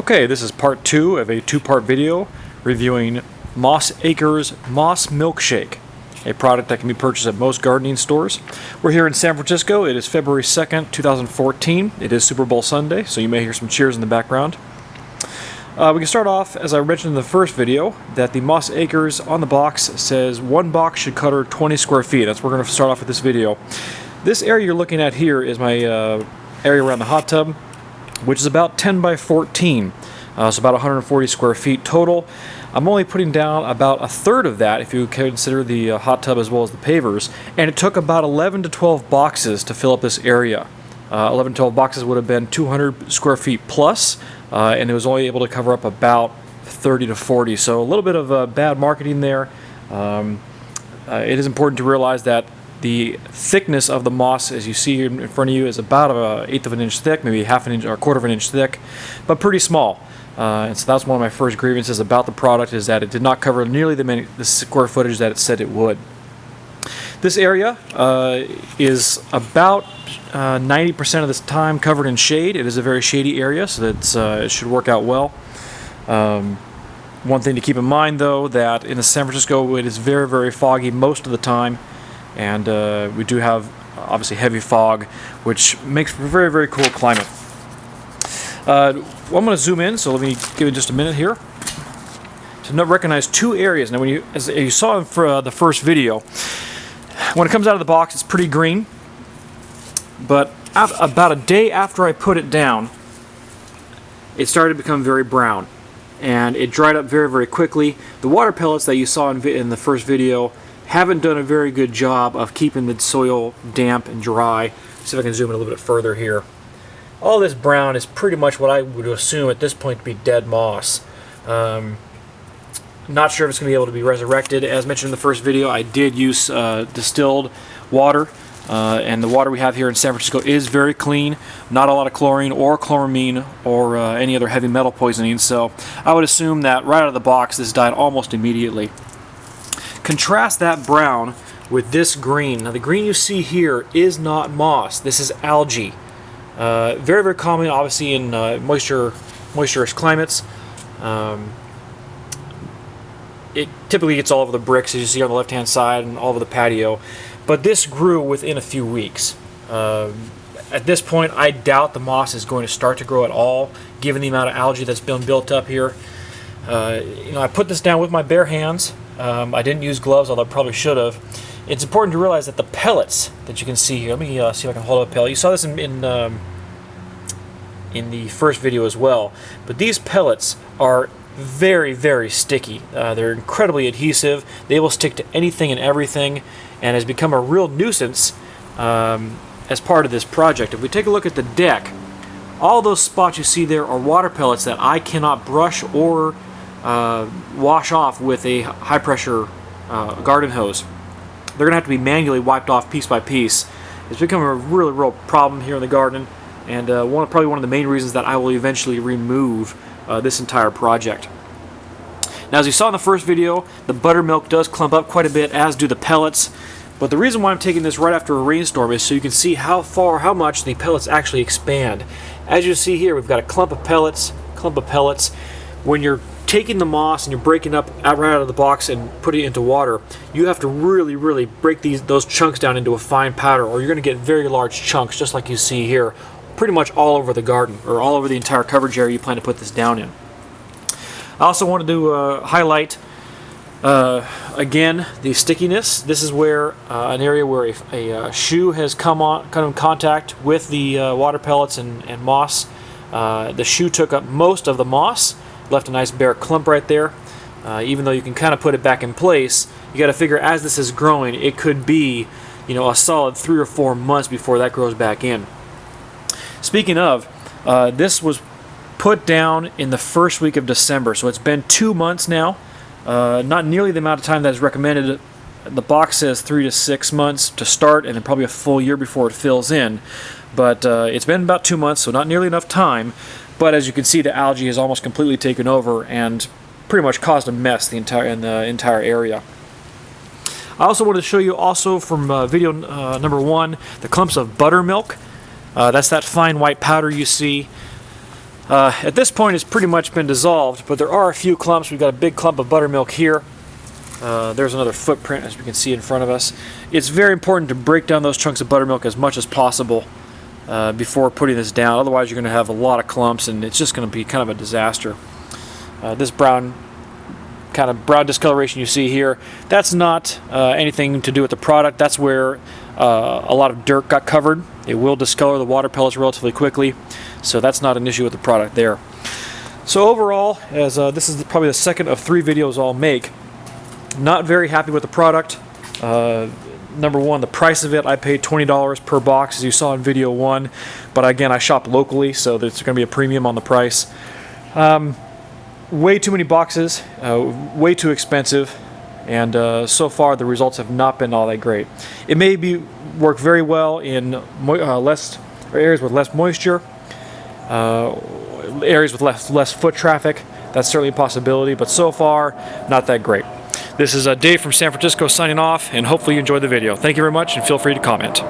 Okay, this is part 2 of a two-part video reviewing Moss Acres Moss Milkshake, a product that can be purchased at most gardening stores. We're here in San Francisco. It is February 2nd, 2014. It is Super Bowl Sunday, so you may hear some cheers in the background. We can start off, as I mentioned in the first video, that the Moss Acres on the box says one box should cover 20 square feet. That's where we're going to start off with this video. This area you're looking at here is my area around the hot tub, which is about 10 by 14, so about 140 square feet total. I'm only putting down about a third of that if you consider the hot tub as well as the pavers, and it took about 11 to 12 boxes to fill up this area. 11 to 12 boxes would have been 200 square feet plus, and it was only able to cover up about 30 to 40, so a little bit of bad marketing there. It is important to realize that the thickness of the moss, as you see in front of you, is about 1/8 of an inch thick, maybe half an inch or 1/4 of an inch thick, but pretty small. And so that's one of my first grievances about the product, is that it did not cover nearly the square footage that it said it would. This area is about 90% of the time covered in shade. It is a very shady area, so that it should work out well. One thing to keep in mind, though, that in San Francisco it is very, very foggy most of the time. And we do have obviously heavy fog, which makes for a very, very cool climate. Well, I'm going to zoom in, so let me give it just a minute here to recognize two areas. Now, when as you saw in the first video, when it comes out of the box, it's pretty green. But about a day after I put it down, it started to become very brown, and it dried up very, very quickly. The water pellets that you saw in the first video haven't done a very good job of keeping the soil damp and dry. See if I can zoom in a little bit further here. All this brown is pretty much what I would assume at this point to be dead moss. Not sure if it's going to be able to be resurrected. As mentioned in the first video, I did use distilled water, and the water we have here in San Francisco is very clean. Not a lot of chlorine or chloramine or any other heavy metal poisoning, so I would assume that right out of the box this died almost immediately. Contrast that brown with this green. Now, the green you see here is not moss. This is algae. Very, very common, obviously, in moisturous climates. It typically gets all over the bricks, as you see on the left-hand side, and all over the patio. But this grew within a few weeks. At this point, I doubt the moss is going to start to grow at all, given the amount of algae that's been built up here. I put this down with my bare hands. I didn't use gloves, although I probably should have. It's important to realize that the pellets that you can see here, let me see if I can hold up a pellet. You saw this in the first video as well, but these pellets are very, very sticky. They're incredibly adhesive. They will stick to anything and everything, and has become a real nuisance as part of this project. If we take a look at the deck, all those spots you see there are water pellets that I cannot brush or wash off with a high-pressure garden hose. They're going to have to be manually wiped off piece by piece. It's become a really real problem here in the garden, and probably one of the main reasons that I will eventually remove this entire project. Now, as you saw in the first video, the buttermilk does clump up quite a bit, as do the pellets. But the reason why I'm taking this right after a rainstorm is so you can see how much the pellets actually expand. As you see here, we've got a clump of pellets. When you're taking the moss and you're breaking up right out of the box and putting it into water, you have to really, really break those chunks down into a fine powder, or you're going to get very large chunks, just like you see here, pretty much all over the garden, or all over the entire coverage area you plan to put this down in. I also wanted to highlight, again, the stickiness. This is where an area where a shoe has come in contact with the water pellets and moss. The shoe took up most of the moss, left a nice bare clump right there. Even though you can kind of put it back in place, you got to figure as this is growing, it could be, a solid 3 or 4 months before that grows back in. Speaking of, this was put down in the first week of December, so it's been 2 months now. Not nearly the amount of time that is recommended. The box says 3 to 6 months to start, and then probably a full year before it fills in. But it's been about 2 months, so not nearly enough time. But as you can see, the algae has almost completely taken over and pretty much caused a mess in the entire area. I also wanted to show you from video number 1 the clumps of buttermilk. That's that fine white powder you see. At this point it's pretty much been dissolved, but there are a few clumps. We've got a big clump of buttermilk here. There's another footprint, as we can see in front of us. It's very important to break down those chunks of buttermilk as much as possible before putting this down. Otherwise you're going to have a lot of clumps and it's just going to be kind of a disaster. This brown discoloration you see here, that's not anything to do with the product. That's where a lot of dirt got covered. It will discolor the water pellets relatively quickly, so that's not an issue with the product there. So overall, as this is probably the second of 3 videos I'll make, not very happy with the product. Number one, the price of it, I paid $20 per box, as you saw in video 1, but again, I shop locally, so there's going to be a premium on the price. Way too many boxes, way too expensive, and so far the results have not been all that great. It may work very well in areas with less moisture, areas with less foot traffic. That's certainly a possibility, but so far, not that great. This is Dave from San Francisco signing off, and hopefully you enjoyed the video. Thank you very much, and feel free to comment.